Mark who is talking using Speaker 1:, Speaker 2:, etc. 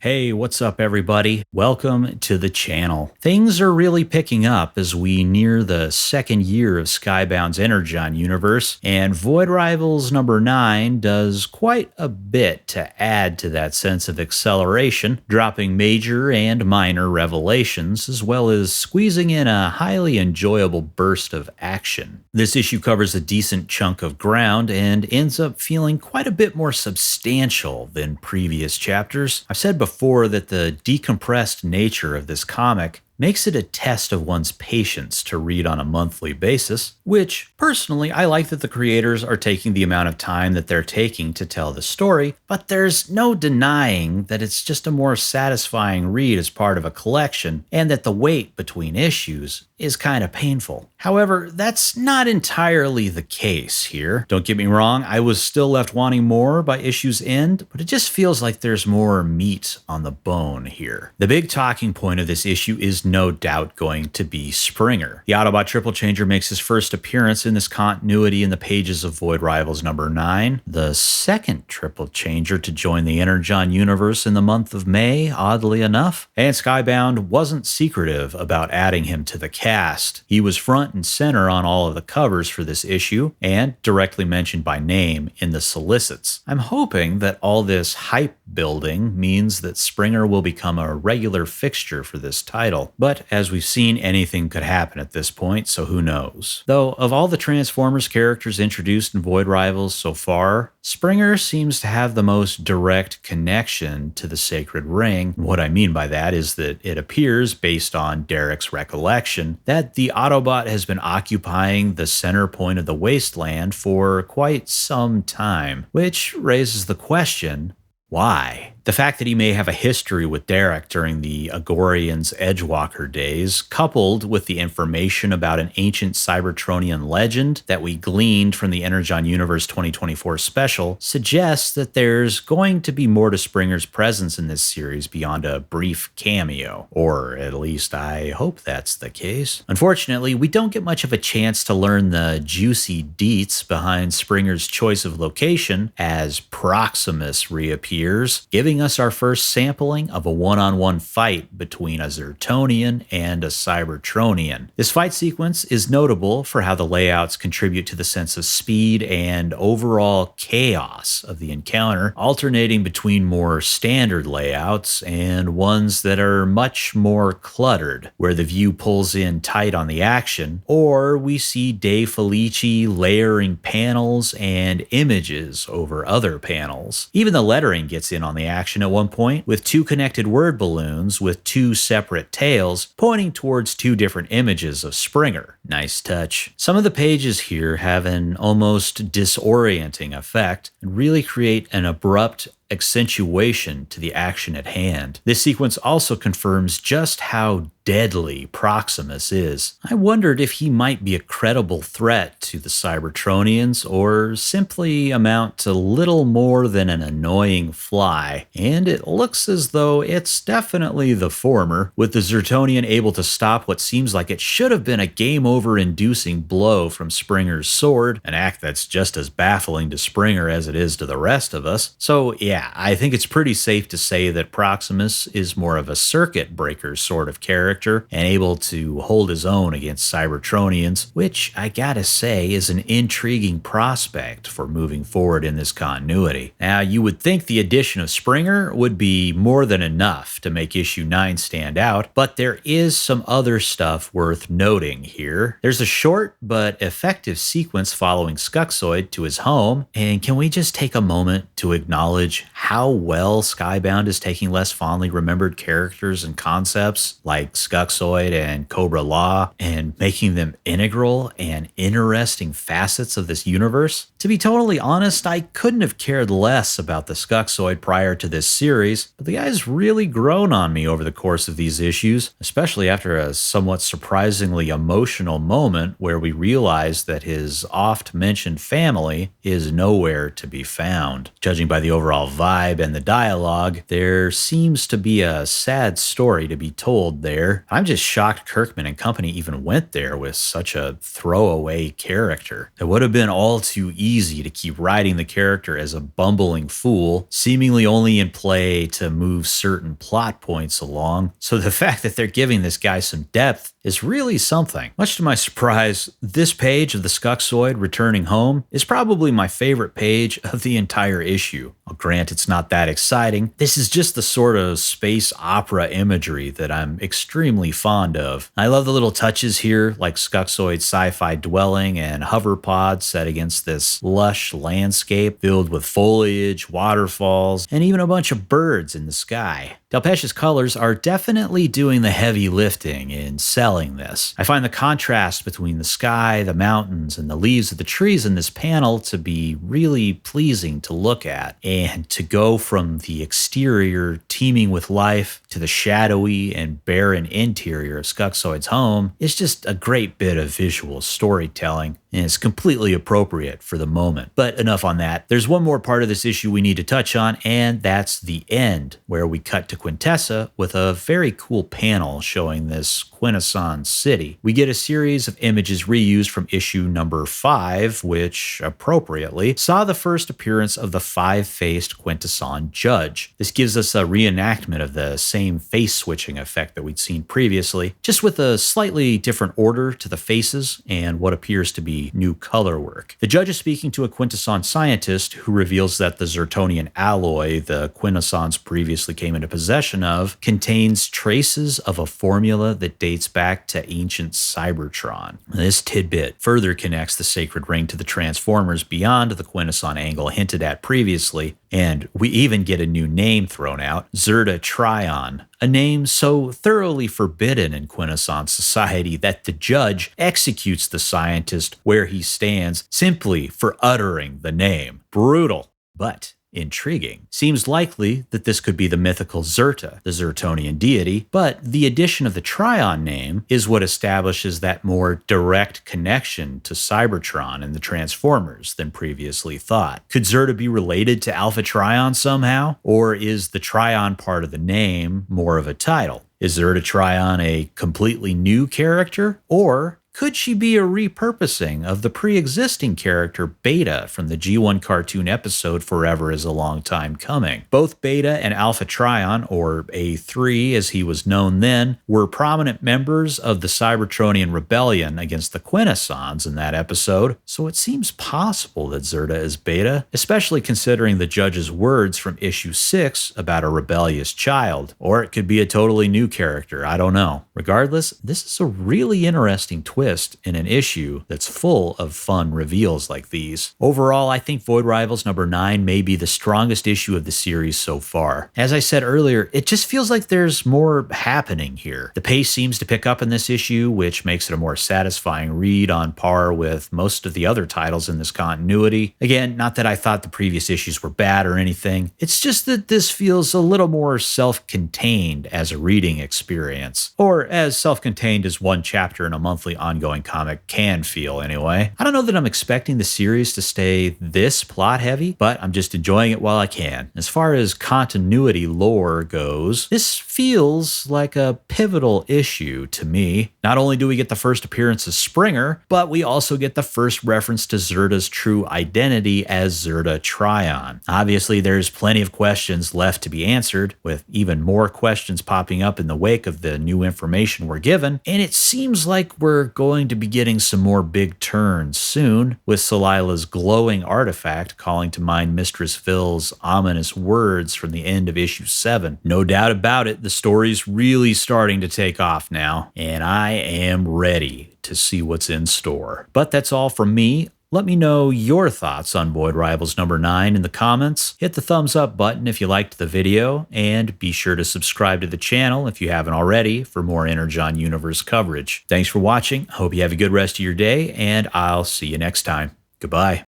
Speaker 1: Hey, what's up, everybody? Welcome to the channel. Things are really picking up as we near the second year of Skybound's Energon universe, and Void Rivals number 9 does quite a bit to add to that sense of acceleration, dropping major and minor revelations, as well as squeezing in a highly enjoyable burst of action. This issue covers a decent chunk of ground and ends up feeling quite a bit more substantial than previous chapters. I've said before that the decompressed nature of this comic makes it a test of one's patience to read on a monthly basis, which, personally, I like that the creators are taking the amount of time that they're taking to tell the story, but there's no denying that it's just a more satisfying read as part of a collection, and that the wait between issues is kind of painful. However, that's not entirely the case here. Don't get me wrong, I was still left wanting more by issue's end, but it just feels like there's more meat on the bone here. The big talking point of this issue is no doubt going to be Springer. The Autobot Triple Changer makes his first appearance in this continuity in the pages of Void Rivals number 9, the second Triple Changer to join the Energon universe in the month of May, oddly enough, and Skybound wasn't secretive about adding him to the cast. He was front and center on all of the covers for this issue, and directly mentioned by name in the solicits. I'm hoping that all this hype building means that Springer will become a regular fixture for this title, but as we've seen, anything could happen at this point, so who knows. Though, of all the Transformers characters introduced in Void Rivals so far, Springer seems to have the most direct connection to the Sacred Ring. What I mean by that is that it appears, based on Derek's recollection, that the Autobot has been occupying the center point of the wasteland for quite some time, which raises the question, why? The fact that he may have a history with Darak during the Agorian's Edgewalker days, coupled with the information about an ancient Cybertronian legend that we gleaned from the Energon Universe 2024 special, suggests that there's going to be more to Springer's presence in this series beyond a brief cameo. Or at least I hope that's the case. Unfortunately, we don't get much of a chance to learn the juicy deets behind Springer's choice of location as Proximus reappears, giving us our first sampling of a one-on-one fight between a Zertonian and a Cybertronian. This fight sequence is notable for how the layouts contribute to the sense of speed and overall chaos of the encounter, alternating between more standard layouts and ones that are much more cluttered, where the view pulls in tight on the action, or we see Felici layering panels and images over other panels. Even the lettering gets in on the action at one point, with two connected word balloons with two separate tails pointing towards two different images of Springer. Nice touch. Some of the pages here have an almost disorienting effect and really create an abrupt accentuation to the action at hand. This sequence also confirms just how deadly Proximus is. I wondered if he might be a credible threat to the Cybertronians or simply amount to little more than an annoying fly, and it looks as though it's definitely the former, with the Zertonian able to stop what seems like it should have been a game-over inducing blow from Springer's sword, an act that's just as baffling to Springer as it is to the rest of us. So yeah, I think it's pretty safe to say that Proximus is more of a circuit breaker sort of character and able to hold his own against Cybertronians, which I gotta say is an intriguing prospect for moving forward in this continuity. Now, you would think the addition of Springer would be more than enough to make issue 9 stand out, but there is some other stuff worth noting here. There's a short but effective sequence following Skuxoid to his home, and can we just take a moment to acknowledge how well Skybound is taking less fondly remembered characters and concepts like Skuxoid and cobra-la and making them integral and interesting facets of this universe? To be totally honest, I couldn't have cared less about the Skuxoid prior to this series, but the guy's really grown on me over the course of these issues, especially after a somewhat surprisingly emotional moment where we realize that his oft-mentioned family is nowhere to be found. Judging by the overall vibe and the dialogue, there seems to be a sad story to be told there. I'm just shocked Kirkman and company even went there with such a throwaway character. It would have been all too easy to keep writing the character as a bumbling fool, seemingly only in play to move certain plot points along. So the fact that they're giving this guy some depth is really something. Much to my surprise, this page of the Skuxoid returning home is probably my favorite page of the entire issue. I'll grant it's not that exciting. This is just the sort of space opera imagery that I'm extremely fond of. I love the little touches here, like Skuxoid's sci-fi dwelling and hover pod set against this lush landscape filled with foliage, waterfalls, and even a bunch of birds in the sky. Delpeche's colors are definitely doing the heavy lifting in selling this. I find the contrast between the sky, the mountains, and the leaves of the trees in this panel to be really pleasing to look at. And to go from the exterior teeming with life to the shadowy and barren interior of Skuxoid's home is just a great bit of visual storytelling, and it's completely appropriate for the moment. But enough on that. There's one more part of this issue we need to touch on, and that's the end, where we cut to Quintessa with a very cool panel showing this Quintessons city. We get a series of images reused from issue number 5, which, appropriately, saw the first appearance of the five-faced Quintesson judge. This gives us a reenactment of the same face-switching effect that we'd seen previously, just with a slightly different order to the faces and what appears to be new color work. The judge is speaking to a Quintesson scientist who reveals that the Zertonian alloy the Quintessons previously came into possession of contains traces of a formula that dates back to ancient Cybertron. This tidbit further connects the sacred ring to the Transformers beyond the Quintesson angle hinted at previously, and we even get a new name thrown out, Zerta Trion, a name so thoroughly forbidden in Quintesson society that the judge executes the scientist where he stands simply for uttering the name. Brutal, but intriguing. Seems likely that this could be the mythical Zerta, the Zertonian deity, but the addition of the Trion name is what establishes that more direct connection to Cybertron and the Transformers than previously thought. Could Zerta be related to Alpha Trion somehow? Or is the Trion part of the name more of a title? Is Zerta Trion a completely new character? Or could she be a repurposing of the pre-existing character Beta from the G1 cartoon episode Forever is a Long Time Coming? Both Beta and Alpha Trion, or A3 as he was known then, were prominent members of the Cybertronian rebellion against the Quintessons in that episode, so it seems possible that Zerta is Beta, especially considering the judge's words from issue 6 about a rebellious child. Or it could be a totally new character, I don't know. Regardless, this is a really interesting twist in an issue that's full of fun reveals like these. Overall, I think Void Rivals number 9 may be the strongest issue of the series so far. As I said earlier, it just feels like there's more happening here. The pace seems to pick up in this issue, which makes it a more satisfying read on par with most of the other titles in this continuity. Again, not that I thought the previous issues were bad or anything. It's just that this feels a little more self-contained as a reading experience. Or as self-contained as one chapter in a monthly ongoing comic can feel anyway. I don't know that I'm expecting the series to stay this plot heavy, but I'm just enjoying it while I can. As far as continuity lore goes, this feels like a pivotal issue to me. Not only do we get the first appearance of Springer, but we also get the first reference to Zerta's true identity as Zerta Trion. Obviously, there's plenty of questions left to be answered, with even more questions popping up in the wake of the new information we're given, and it seems like we're going to be getting some more big turns soon, with Solila's glowing artifact calling to mind Mistress Phil's ominous words from the end of issue 7. No doubt about it, the story's really starting to take off now, and I am ready to see what's in store. But that's all from me. Let me know your thoughts on Void Rivals number 9 in the comments. Hit the thumbs up button if you liked the video, and be sure to subscribe to the channel if you haven't already for more Energon Universe coverage. Thanks for watching. Hope you have a good rest of your day, and I'll see you next time. Goodbye.